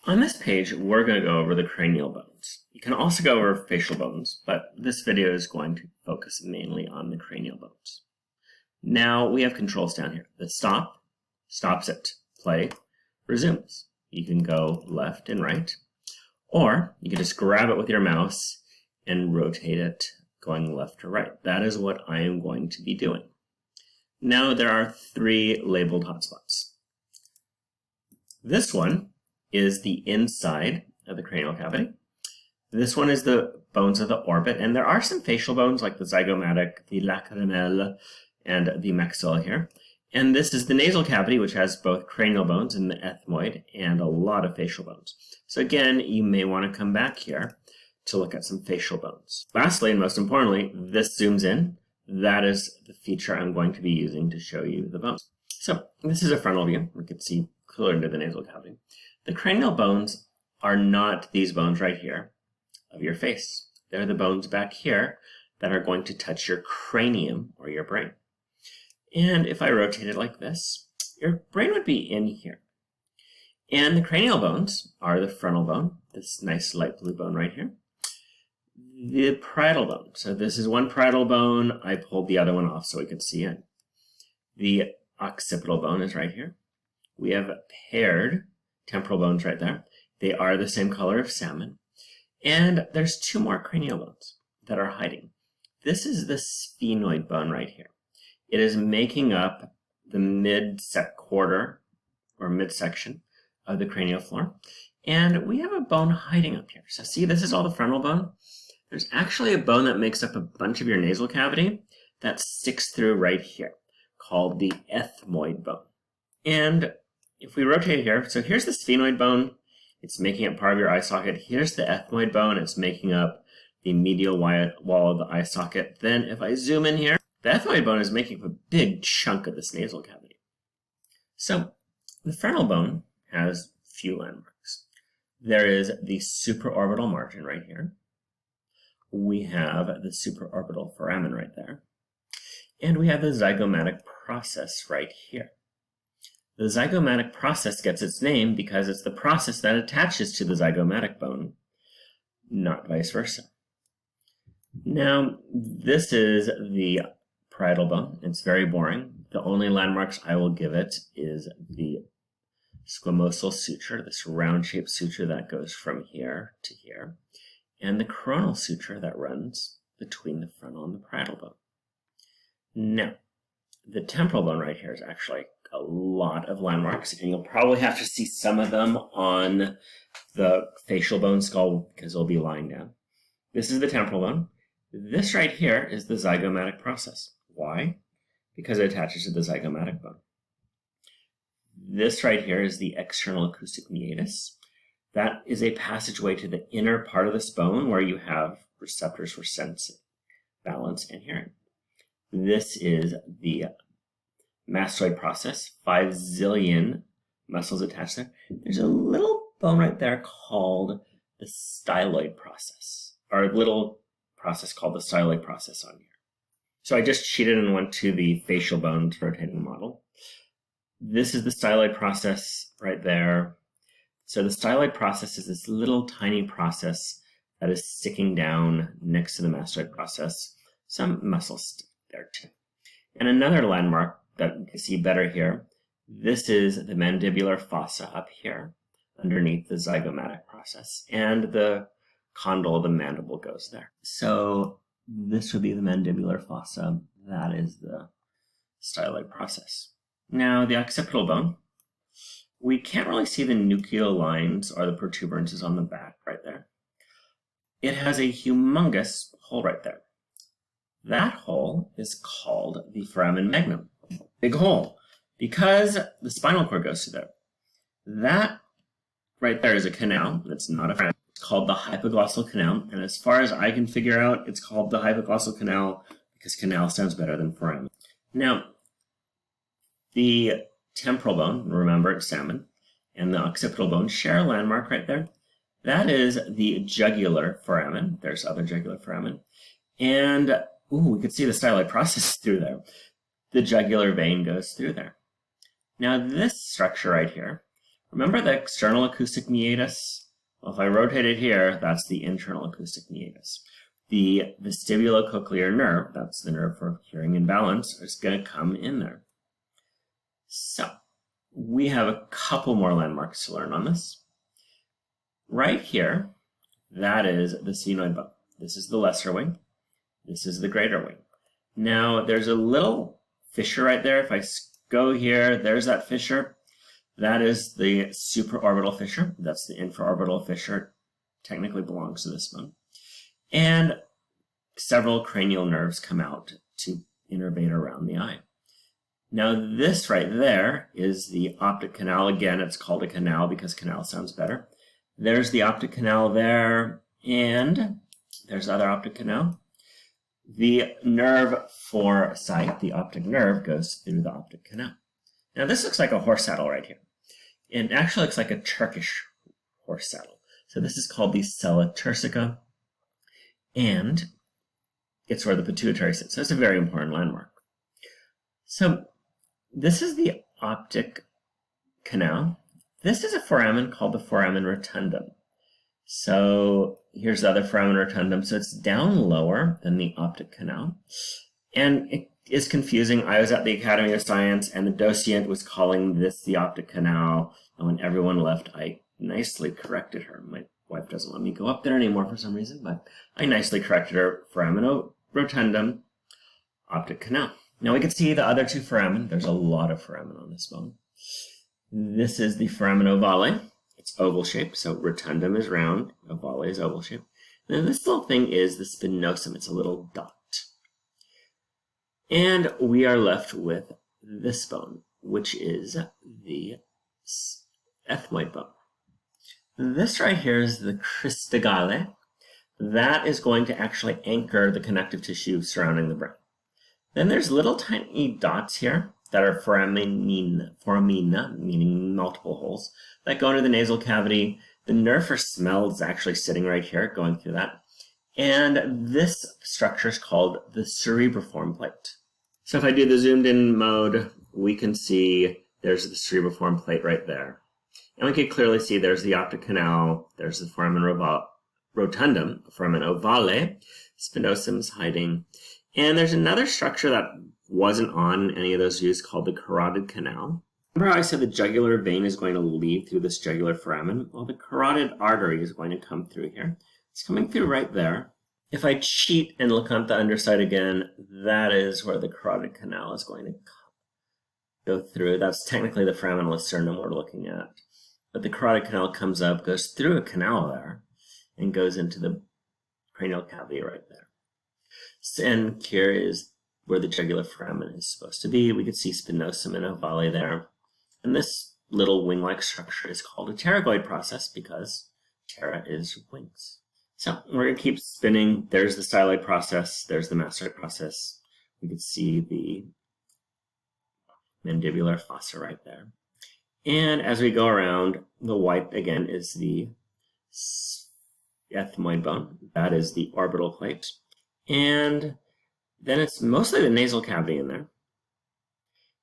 On this page, we're going to go over the cranial bones. You can also go over facial bones, but this video is going to focus mainly on the cranial bones. Now we have controls down here. The stop stops it. Play resumes. You can go left and right, or you can just grab it with your mouse and rotate it going left to right. That is what I am going to be doing. Now there are 3 labeled hotspots. This one is the inside of the cranial cavity. This one is the bones of the orbit, and there are some facial bones like the zygomatic, the lacrymale, and the maxilla here. And this is the nasal cavity, which has both cranial bones and the ethmoid, and a lot of facial bones. So again, you may want to come back here to look at some facial bones. Lastly, and most importantly, this zooms in. That is the feature I'm going to be using to show you the bones. So this is a frontal view. We can see clear into the nasal cavity. The cranial bones are not these bones right here of your face. They're the bones back here that are going to touch your cranium or your brain. And if I rotate it like this, your brain would be in here. And the cranial bones are the frontal bone, this nice light blue bone right here. The parietal bone. So this is one parietal bone. I pulled the other one off so we could see it. The occipital bone is right here. We have paired temporal bones right there. They are the same color of salmon. And there's 2 more cranial bones that are hiding. This is the sphenoid bone right here. It is making up the mid-quarter or midsection of the cranial floor. And we have a bone hiding up here. So see, this is all the frontal bone. There's actually a bone that makes up a bunch of your nasal cavity that sticks through right here, called the ethmoid bone. And if we rotate here, so here's the sphenoid bone. It's making up part of your eye socket. Here's the ethmoid bone. It's making up the medial wall of the eye socket. Then if I zoom in here, the ethmoid bone is making up a big chunk of this nasal cavity. So the frontal bone has few landmarks. There is the supraorbital margin right here. We have the supraorbital foramen right there. And we have the zygomatic process right here. The zygomatic process gets its name because it's the process that attaches to the zygomatic bone, not vice versa. Now, this is the parietal bone. It's very boring. The only landmarks I will give it is the squamosal suture, this round-shaped suture that goes from here to here, and the coronal suture that runs between the frontal and the parietal bone. Now, the temporal bone right here is actually a lot of landmarks, and you'll probably have to see some of them on the facial bone skull because they'll be lying down. This is the temporal bone. This right here is the zygomatic process. Why? Because it attaches to the zygomatic bone. This right here is the external acoustic meatus. That is a passageway to the inner part of this bone where you have receptors for sensing, balance, and hearing. This is the mastoid process, 5 zillion muscles attached there. There's a little bone right there called the styloid process, or a little process called the styloid process on here. So I just cheated and went to the facial bones rotating model. This is the styloid process right there. So the styloid process is this little tiny process that is sticking down next to the mastoid process. Some muscles stick there too. And another landmark that you can see better here, this is the mandibular fossa up here underneath the zygomatic process. And the condyle of the mandible goes there. So this would be the mandibular fossa. That is the styloid process. Now the occipital bone, we can't really see the nucleal lines or the protuberances on the back right there. It has a humongous hole right there. That hole is called the foramen magnum, big hole, because the spinal cord goes through there. That right there is a canal. It's not a foramen. It's called the hypoglossal canal, and as far as I can figure out, it's called the hypoglossal canal because canal sounds better than foramen. Now, the temporal bone, remember it's salmon, and the occipital bone share a landmark right there. That is the jugular foramen. There's other jugular foramen. And we could see the styloid process through there. The jugular vein goes through there. Now this structure right here Remember the external acoustic meatus? Well, if I rotate it here, that's the internal acoustic meatus. The vestibulocochlear nerve, that's the nerve for hearing and balance, is going to come in there. So, we have a couple more landmarks to learn on this. Right here, that is the sphenoid bone. This is the lesser wing. This is the greater wing. Now, there's a little fissure right there. If I go here, there's that fissure. That is the supraorbital fissure. That's the infraorbital fissure. Technically belongs to this bone. And several cranial nerves come out to innervate around the eye. Now this right there is the optic canal. Again, it's called a canal because canal sounds better. There's the optic canal there, and there's the other optic canal. The nerve for sight, the optic nerve, goes through the optic canal. Now this looks like a horse saddle right here. It actually looks like a Turkish horse saddle. So this is called the sella turcica, and it's where the pituitary sits. So it's a very important landmark. So this is the optic canal. This is a foramen called the foramen rotundum. So here's the other foramen rotundum. So it's down lower than the optic canal. And it is confusing. I was at the Academy of Science, and the docent was calling this the optic canal. And when everyone left, I nicely corrected her. My wife doesn't let me go up there anymore for some reason, but I nicely corrected her. Foramen rotundum, optic canal. Now we can see the other two foramen. There's a lot of foramen on this bone. This is the foramen ovale. It's oval shaped, so rotundum is round, ovale is oval shaped. Then this little thing is the spinosum. It's a little dot. And we are left with this bone, which is the ethmoid bone. This right here is the cristigale. That is going to actually anchor the connective tissue surrounding the brain. Then there's little tiny dots here that are foramina, meaning multiple holes, that go into the nasal cavity. The nerve for smell is actually sitting right here, going through that. And this structure is called the cerebriform plate. So if I do the zoomed in mode, we can see there's the cerebriform plate right there. And we can clearly see there's the optic canal, there's the foramen rotundum, foramen ovale, spinosum is hiding. And there's another structure that wasn't on any of those views called the carotid canal. Remember how I said the jugular vein is going to lead through this jugular foramen? Well, the carotid artery is going to come through here. It's coming through right there. If I cheat and look at the underside again, that is where the carotid canal is going to go through. That's technically the foramen sternum we're looking at. But the carotid canal comes up, goes through a canal there, and goes into the cranial cavity right there. And here is where the jugular foramen is supposed to be. We could see spinosum and ovale there. And this little wing-like structure is called a pterygoid process because ptera is wings. So we're going to keep spinning. There's the styloid process. There's the mastoid process. We can see the mandibular fossa right there. And as we go around, the white, again, is the ethmoid bone. That is the orbital plate. And then it's mostly the nasal cavity in there.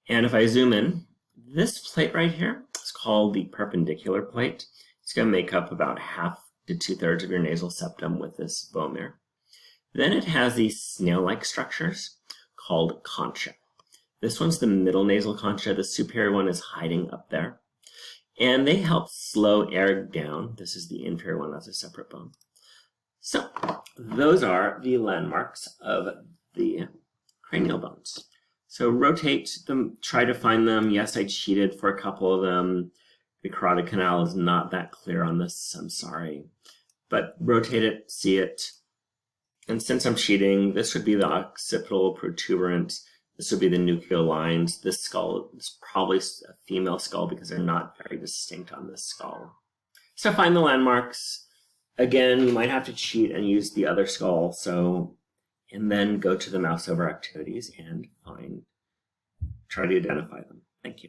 And if I zoom in, this plate right here is called the perpendicular plate. It's going to make up about half to 2/3 of your nasal septum with this bone there. Then it has these snail-like structures called concha. This one's the middle nasal concha. The superior one is hiding up there. And they help slow air down. This is the inferior one. That's a separate bone. So those are the landmarks of the cranial bones. So rotate them, try to find them. Yes, I cheated for a couple of them. The carotid canal is not that clear on this, I'm sorry. But rotate it, see it. And since I'm cheating, this would be the occipital protuberant. This would be the nuclear lines. This skull is probably a female skull because they're not very distinct on this skull. So find the landmarks. Again, you might have to cheat and use the other skull. And then go to the mouse over activities and try to identify them. Thank you.